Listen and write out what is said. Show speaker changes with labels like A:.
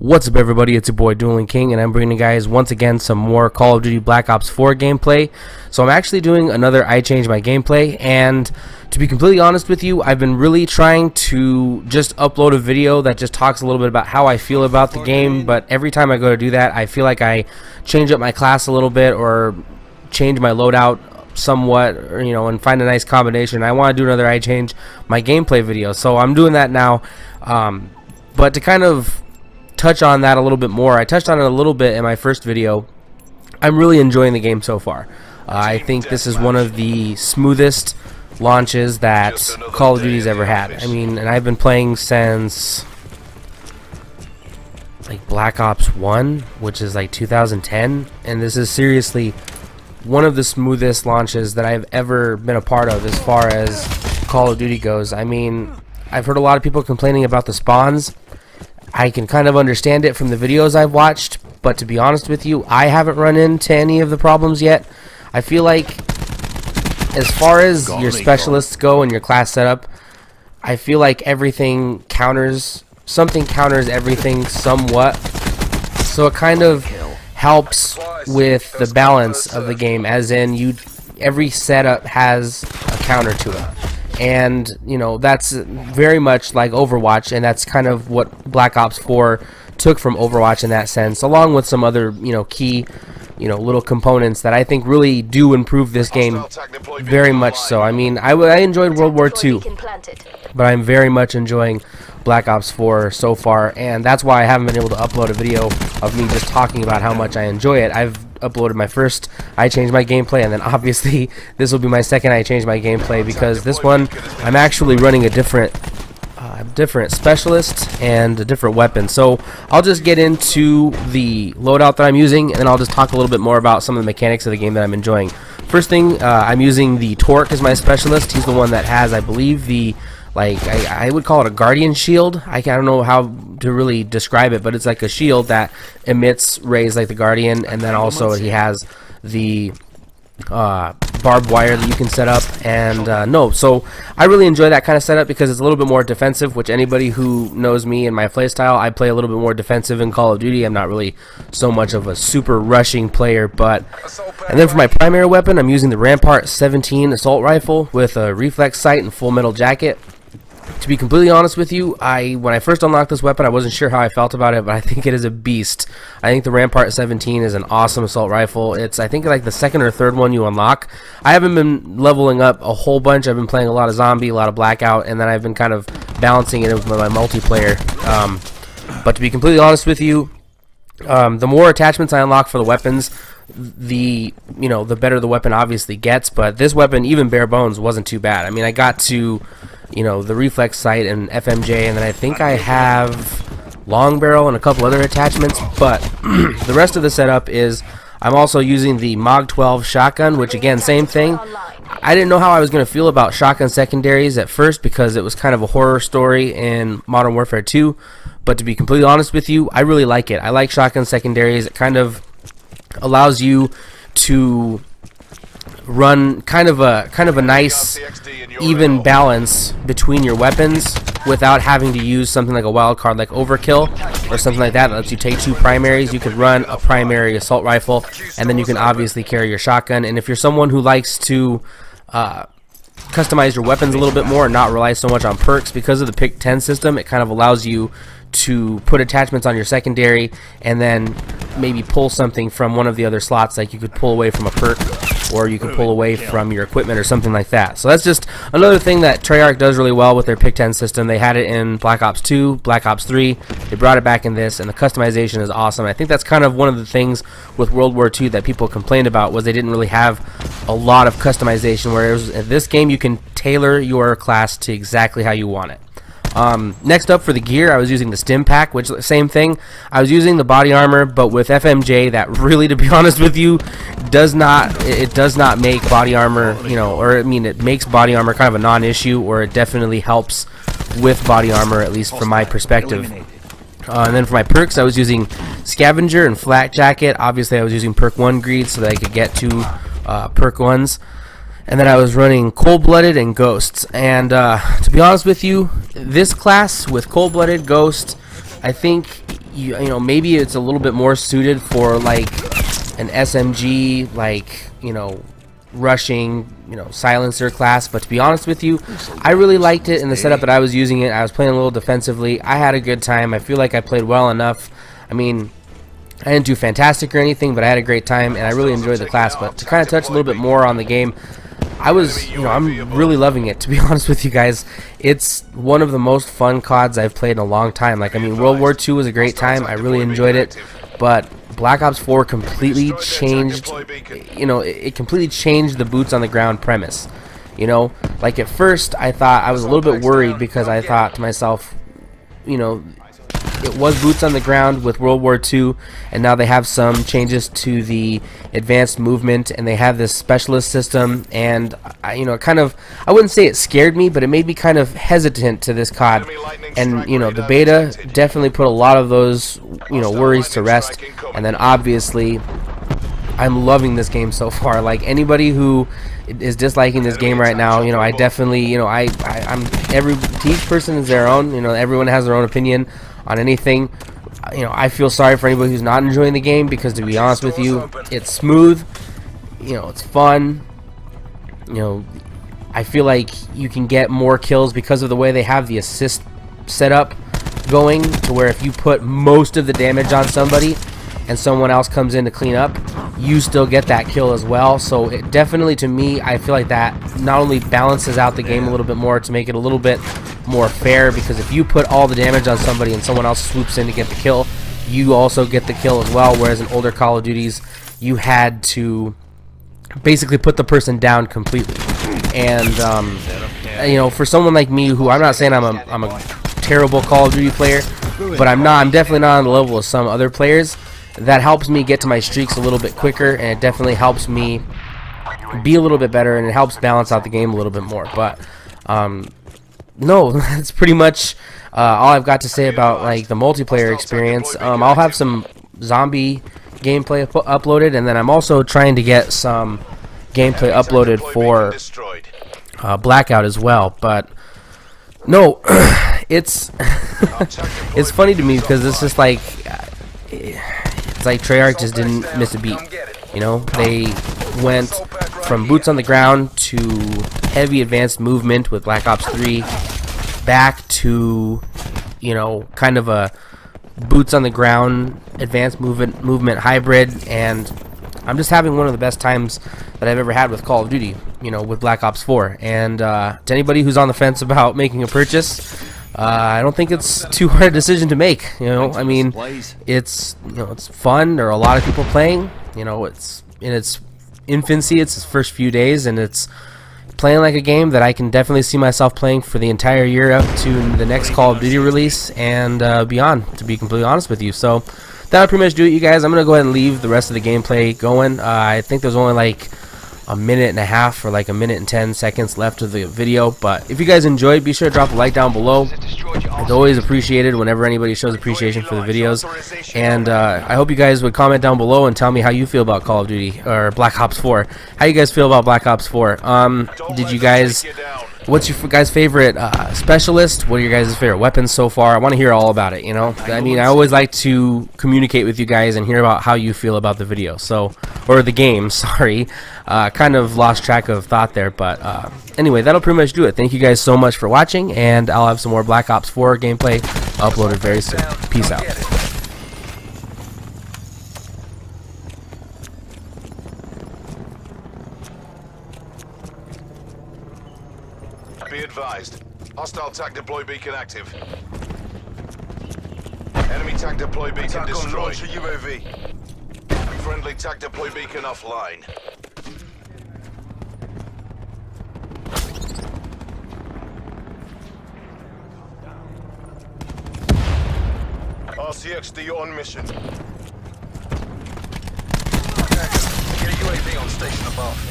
A: What's up, everybody? It's your boy Dueling King, and I'm bringing you guys once again some more Call of Duty Black Ops 4 gameplay. So I'm actually doing another iCHANGE my gameplay, and to be completely honest with you, I've been really trying to just upload a video that just talks a little bit about how I feel about the game, but every time I go to do that, I feel like I change up my class a little bit or change my loadout somewhat, or, and find a nice combination. I want to do another iCHANGE my gameplay video, so I'm doing that now. But to kind of touch on that a little bit more, I touched on it a little bit in my first video. I'm really enjoying the game so far. I think this is one of the smoothest launches that Call of Duty's ever had. I mean, and I've been playing since like Black Ops 1, which is like 2010, and this is seriously one of the smoothest launches that I've ever been a part of as far as Call of Duty goes. I mean, I've heard a lot of people complaining about the spawns. I can kind of understand it from the videos I've watched, but to be honest with you, I haven't run into any of the problems yet. I feel like as far as your specialists go and your class setup, I feel like everything counters, something counters everything somewhat, so it kind of helps with the balance of the game, as in every setup has a counter to it. And that's very much like Overwatch, and that's kind of what Black Ops 4 took from Overwatch in that sense, along with some other key little components that I think really do improve this game very much so. I mean, I enjoyed World War II, but I'm very much enjoying Black Ops 4 so far, and that's why I haven't been able to upload a video of me just talking about how much I enjoy it. I've uploaded my first iCHANGE my gameplay, and then obviously this will be my second iCHANGE my gameplay, because this one I'm actually running a different specialist and a different weapon. So I'll just get into the loadout that I'm using, and then I'll just talk a little bit more about some of the mechanics of the game that I'm enjoying. First thing, I'm using the TORQUE as my specialist. He's the one that has, I believe, the I would call it a guardian shield. I don't know how to really describe it, but it's like a shield that emits rays like the guardian, and then also he has the barbed wire that you can set up. And so I really enjoy that kind of setup because it's a little bit more defensive, which anybody who knows me and my playstyle, I play a little bit more defensive in Call of Duty. I'm not really so much of a super rushing player, and then for my primary weapon, I'm using the Rampart 17 assault rifle with a reflex sight and full metal jacket. To be completely honest with you, when I first unlocked this weapon, I wasn't sure how I felt about it, but I think it is a beast. I think the Rampart 17 is an awesome assault rifle. It's, I think, like the second or third one you unlock. I haven't been leveling up a whole bunch. I've been playing a lot of zombie, a lot of blackout, and then I've been kind of balancing it with my multiplayer. But to be completely honest with you, the more attachments I unlock for the weapons, the better the weapon obviously gets. But this weapon, even bare bones, wasn't too bad. I mean, I got to the reflex sight and FMJ, and then I think I have long barrel and a couple other attachments, but the rest of the setup is I'm also using the MOG 12 shotgun, which again, same thing. I didn't know how I was going to feel about shotgun secondaries at first because it was kind of a horror story in Modern Warfare 2, but to be completely honest with you, I really like it. I like shotgun secondaries. It kind of allows you to run kind of a nice even balance between your weapons without having to use something like a wild card like overkill or something like that lets you take two primaries. You could run a primary assault rifle, and then you can obviously carry your shotgun. And if you're someone who likes to customize your weapons a little bit more and not rely so much on perks, because of the pick 10 system, it kind of allows you to put attachments on your secondary and then maybe pull something from one of the other slots, like you could pull away from a perk or you could pull away from your equipment or something like that. So that's just another thing that Treyarch does really well with their pick 10 system. They had it in Black Ops 2, Black Ops 3, they brought it back in this, and the customization is awesome. I think that's kind of one of the things with World War II that people complained about, was they didn't really have a lot of customization, whereas in this game you can tailor your class to exactly how you want it. Next up for the gear, I was using the stim pack, which same thing. I was using the body armor, but with FMJ, that really, to be honest with you, does not make body armor, it makes body armor kind of a non-issue, or it definitely helps with body armor, at least from my perspective. And then for my perks, I was using Scavenger and Flak Jacket. Obviously, I was using perk 1 greed so that I could get to perk 1s. And then I was running Cold-Blooded and Ghosts. And to be honest with you, this class with Cold-Blooded, Ghost, I think you know, maybe it's a little bit more suited for like an SMG, like, you know, rushing, you know, silencer class. But to be honest with you, I really liked it in the setup that I was using it. I was playing a little defensively. I had a good time. I feel like I played well enough. I mean, I didn't do fantastic or anything, but I had a great time and I really enjoyed the class. But to kind of touch a little bit more on the game, I was, you know, I'm really loving it, to be honest with you guys. It's one of the most fun CODs I've played in a long time. Like, I mean, World War II was a great time. I really enjoyed it, but Black Ops 4 completely changed, you know, it completely changed the boots on the ground premise. You know, like at first I thought, I was a little bit worried because I thought to myself, you know, it was boots on the ground with World War II, and now they have some changes to the advanced movement, and they have this specialist system, and you know, kind of, I wouldn't say it scared me, but it made me kind of hesitant to this COD. And you know, the beta definitely put a lot of those, you know, worries to rest. And then obviously, I'm loving this game so far. Like, anybody who is disliking this game right now, you know, I definitely, you know, I'm each person is their own, you know, everyone has their own opinion on anything. You know, I feel sorry for anybody who's not enjoying the game, because to be honest with you, it's smooth, you know, it's fun, you know, I feel like you can get more kills because of the way they have the assist setup going, to where if you put most of the damage on somebody and someone else comes in to clean up, you still get that kill as well. So it definitely, to me, I feel like that not only balances out the game a little bit more to make it a little bit more fair, because if you put all the damage on somebody and someone else swoops in to get the kill, you also get the kill as well. Whereas in older Call of Duties, you had to basically put the person down completely. And you know, for someone like me, who, I'm not saying I'm a terrible Call of Duty player, but I'm definitely not on the level of some other players. That helps me get to my streaks a little bit quicker, and it definitely helps me be a little bit better, and it helps balance out the game a little bit more. But no, that's pretty much all I've got to say about like the multiplayer experience. I'll have some zombie gameplay uploaded, and then I'm also trying to get some gameplay uploaded for Blackout as well. But no, it's it's funny to me because it's just like, it's like Treyarch just didn't miss a beat. You know, they went from boots on the ground to heavy advanced movement with Black Ops 3, back to, you know, kind of a boots on the ground advanced movement hybrid, and I'm just having one of the best times that I've ever had with Call of Duty, you know, with Black Ops 4. And to anybody who's on the fence about making a purchase, I don't think it's too hard a decision to make. You know, I mean, it's, you know, it's fun. There are a lot of people playing. You know, it's in its infancy. It's its first few days, and it's playing like a game that I can definitely see myself playing for the entire year up to the next Call of Duty release and beyond, to be completely honest with you. So that'll pretty much do it, you guys. I'm going to go ahead and leave the rest of the gameplay going. I think there's only like a minute and a half or like a minute and 10 seconds left of the video. But if you guys enjoyed, be sure to drop a like down below. It's always appreciated whenever anybody shows appreciation for the videos. And I hope you guys would comment down below and tell me how you feel about Call of Duty or Black Ops 4. How you guys feel about Black Ops 4? Did you guys... What's your guys' favorite specialist? What are your guys' favorite weapons so far? I want to hear all about it, you know? I mean, I always like to communicate with you guys and hear about how you feel about the video. So, or the game, sorry. Kind of lost track of thought there, but anyway, that'll pretty much do it. Thank you guys so much for watching, and I'll have some more Black Ops 4 gameplay uploaded very soon. Peace out.
B: Be advised. Hostile TAC deploy beacon active. Enemy TAC deploy beacon destroyed. Launch a UAV. Friendly TAC deploy beacon offline. RCXD on mission. Get a UAV on station above.